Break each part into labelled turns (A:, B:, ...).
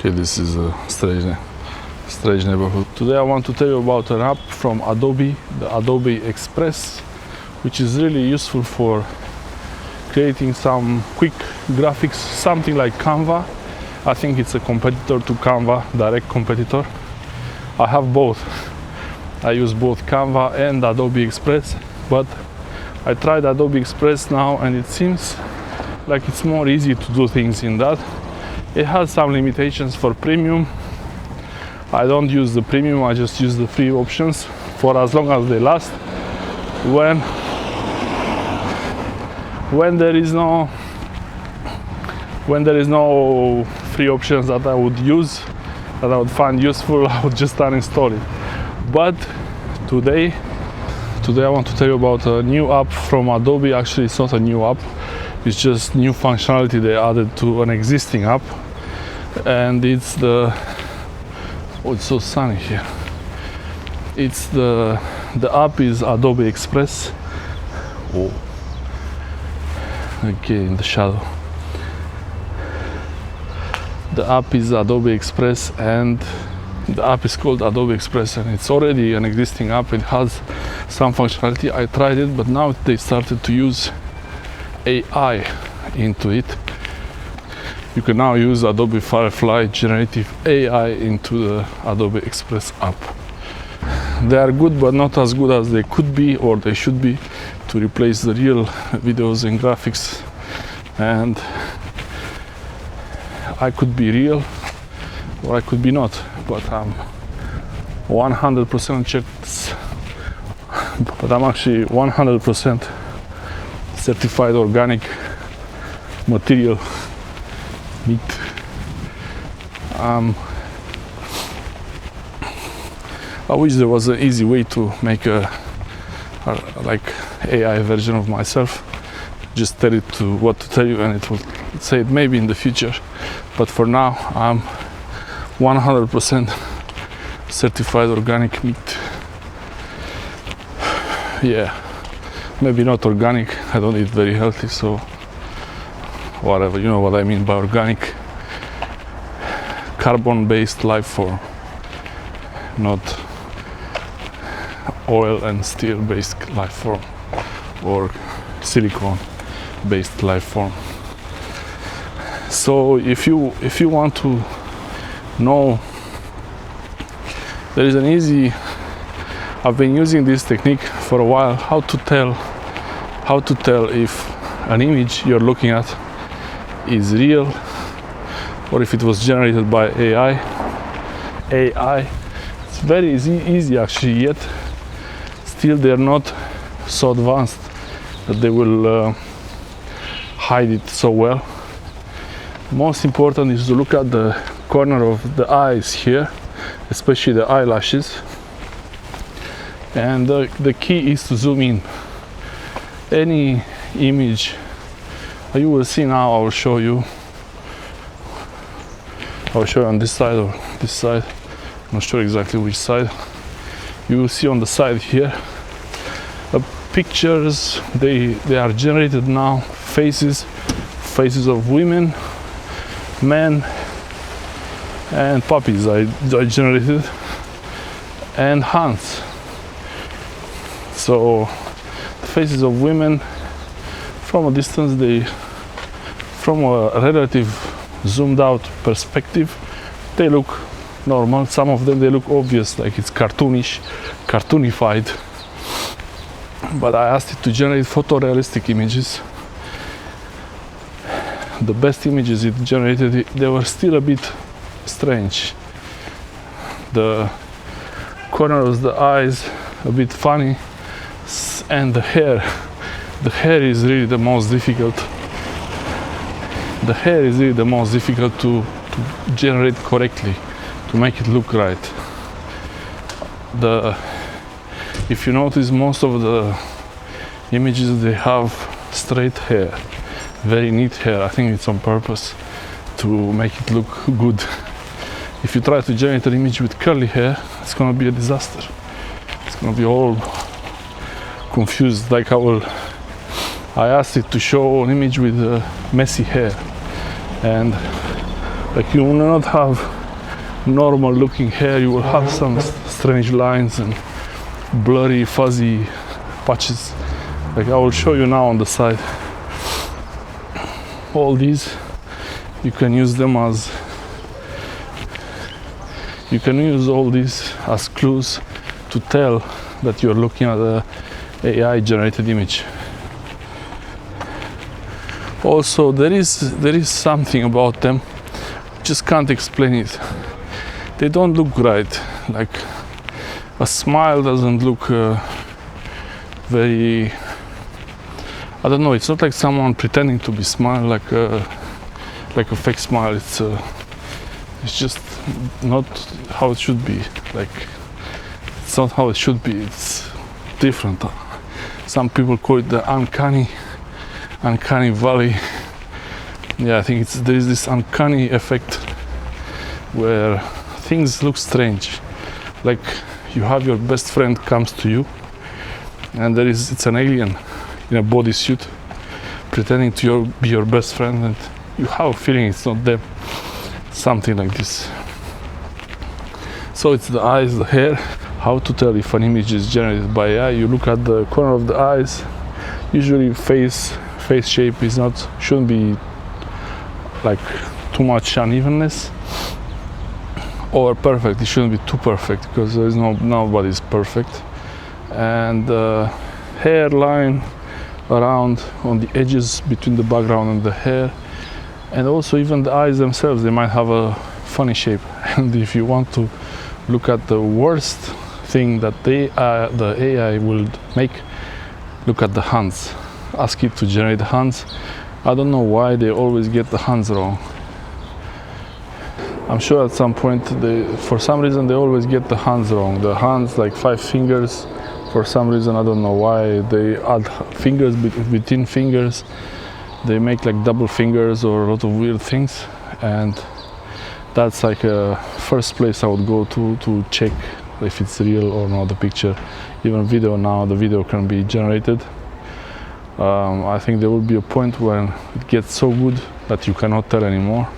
A: Okay, this is a strange neighborhood. Today I want to tell you about an app from Adobe, the Adobe Express, which is really useful for creating some quick graphics, something like Canva. I think it's a competitor to Canva, direct competitor. I have both. I use both Canva and Adobe Express, but I tried Adobe Express now and it seems like it's more easy to do things in that. It has some limitations for premium. I don't use the premium, I just use the free options for as long as they last. When there is no free options that I would use, that I would find useful, I would just uninstall it. But today I want to tell you about a new app from Adobe. Actually, it's not a new app, it's just new functionality they added to an existing app, and it's the it's so sunny here. It's the app is Adobe Express. Oh, okay, in the shadow. The app is Adobe Express, and the app is called Adobe Express, and it's already an existing app. It has some functionality. I tried it, but now they started to use AI into it. You can now use Adobe Firefly Generative AI into the Adobe Express app. They are good, but not as good as they could be or they should be, to replace the real videos and graphics. And I could be real or I could be not, but I'm 100% checked. But I'm actually 100% certified organic material meat. I wish there was an easy way to make a like AI version of myself. Just tell it to what to tell you and it will say it maybe in the future. But for now, I'm 100% certified organic meat. Yeah, maybe not organic. I don't eat very healthy, so whatever, you know what I mean by organic. Carbon-based life form, not oil and steel-based life form or silicone-based life form. So if you want to know, there is an easy. I've been using this technique for a while. How to tell if an image you're looking at is real or if it was generated by AI. It's very easy actually, yet still they're not so advanced that they will hide it so well. Most important is to look at the corner of the eyes here, especially the eyelashes, and the key is to zoom in. Any image you will see now, I will show you on this side or this side, I'm not sure exactly which side. You will see on the side here pictures. They are generated now, faces of women, men, and puppies I generated, and hands. So the faces of women, from a distance, from a relative zoomed out perspective, they look normal. Some of them, they look obvious, like it's cartoonified. But I asked it to generate photorealistic images. The best images it generated, they were still a bit strange. The corner of the eyes a bit funny, and the hair is really the most difficult. The hair is really the most difficult to generate correctly, to make it look right. If you notice, most of the images, they have straight hair, very neat hair. I think it's on purpose to make it look good. If you try to generate an image with curly hair, it's gonna be a disaster. It's gonna be all confused. Like I asked it to show an image with messy hair, and Like you will not have normal looking hair, you will have some strange lines and blurry, fuzzy patches. Like I will show you now on the side. All these, you can use them as, you can use all these as clues to tell that you're looking at a AI generated image. Also, there is something about them, just can't explain it. They don't look right. Like a smile doesn't look very, I don't know, it's not like someone pretending to be smiling, like a fake smile. It's just not how it should be. Like it's not how it should be, it's different. Some people call it the uncanny valley. Yeah, I think there is this uncanny effect where things look strange. Like you have your best friend comes to you and it's an alien in a bodysuit pretending to be your best friend, and you have a feeling it's not them. Something like this. So it's the eyes, the hair. How to tell if an image is generated by AI? You look at the corner of the eyes. Usually face shape shouldn't be like too much unevenness, or perfect. It shouldn't be too perfect because nobody's perfect. And hairline around on the edges between the background and the hair, and also even the eyes themselves, they might have a funny shape. And if you want to look at the worst thing that the AI will make, look at the hands. Ask it to generate the hands. I don't know why they always get the hands wrong. I'm sure at some point for some reason they always get the hands wrong. The hands, like 5 fingers, for some reason I don't know why they add fingers between fingers. They make like double fingers or a lot of weird things, and that's like a first place I would go to check if it's real or not, the picture. Even video now, the video can be generated. I think there will be a point when it gets so good that you cannot tell anymore,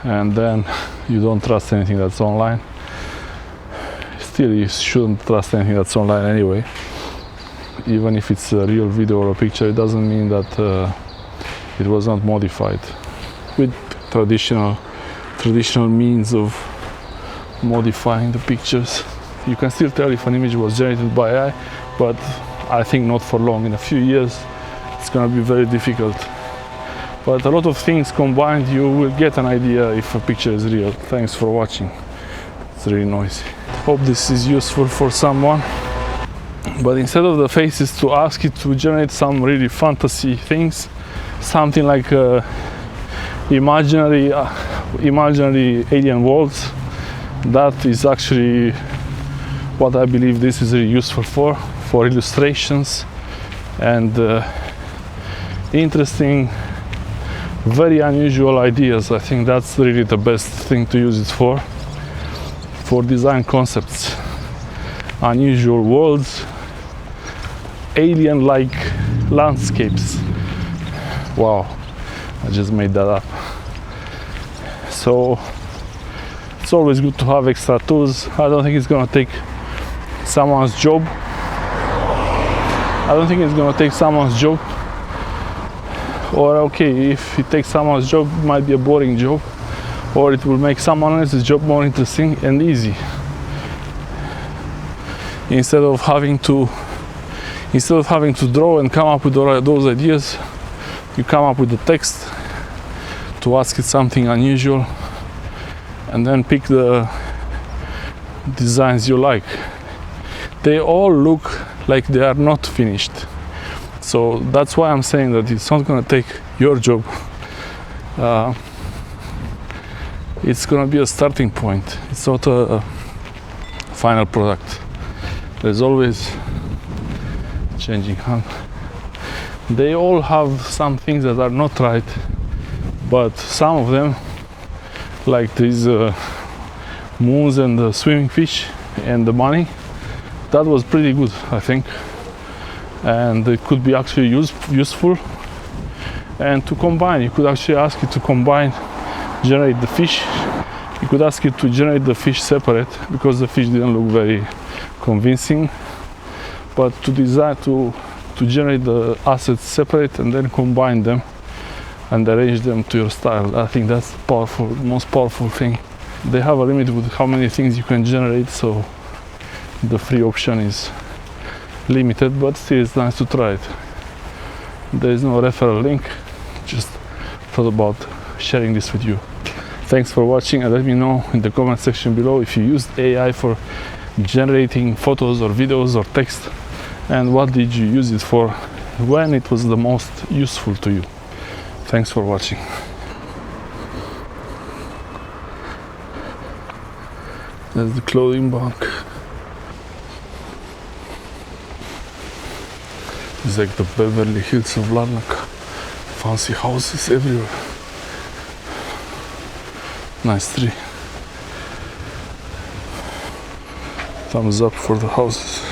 A: and then you don't trust anything that's online. Still, you shouldn't trust anything that's online anyway. Even if it's a real video or a picture, it doesn't mean that it was not modified with traditional means of modifying the pictures. You can still tell if an image was generated by AI, but I think not for long. In a few years it's going to be very difficult. But a lot of things combined, you will get an idea if a picture is real. Thanks for watching. It's really noisy. Hope this is useful for someone. But instead of the faces, to ask it to generate some really fantasy things, something like imaginary alien worlds. That is actually what I believe this is really useful for illustrations and interesting, very unusual ideas. I think that's really the best thing to use it for design concepts, unusual worlds, alien-like landscapes. Wow, I just made that up. So it's always good to have extra tools. I don't think it's gonna take someone's job. Or okay, if it takes someone's job, it might be a boring job, or it will make someone else's job more interesting and easy. Instead of having to draw and come up with those ideas, you come up with the text to ask it something unusual, and then pick the designs you like. They all look like they are not finished. So that's why I'm saying that it's not going to take your job. It's going to be a starting point. It's not a final product. There's always changing hand. They all have some things that are not right, but some of them, like these moons and the swimming fish and the money, that was pretty good, I think. And it could be actually useful. And to combine, you could actually ask it to combine generate the fish. You could ask it to generate the fish separate because the fish didn't look very convincing, but to design to generate the assets separate and then combine them and arrange them to your style. I think that's powerful, most powerful thing. They have a limit with how many things you can generate, so the free option is limited, but still it's nice to try it. There is no referral link, just thought about sharing this with you. Thanks for watching, and let me know in the comment section below if you used AI for generating photos or videos or text, and what did you use it for, when it was the most useful to you. Thanks for watching. That's the clothing bank. It's like the Beverly Hills of Larnaca. Fancy houses everywhere. Nice tree. Thumbs up for the houses.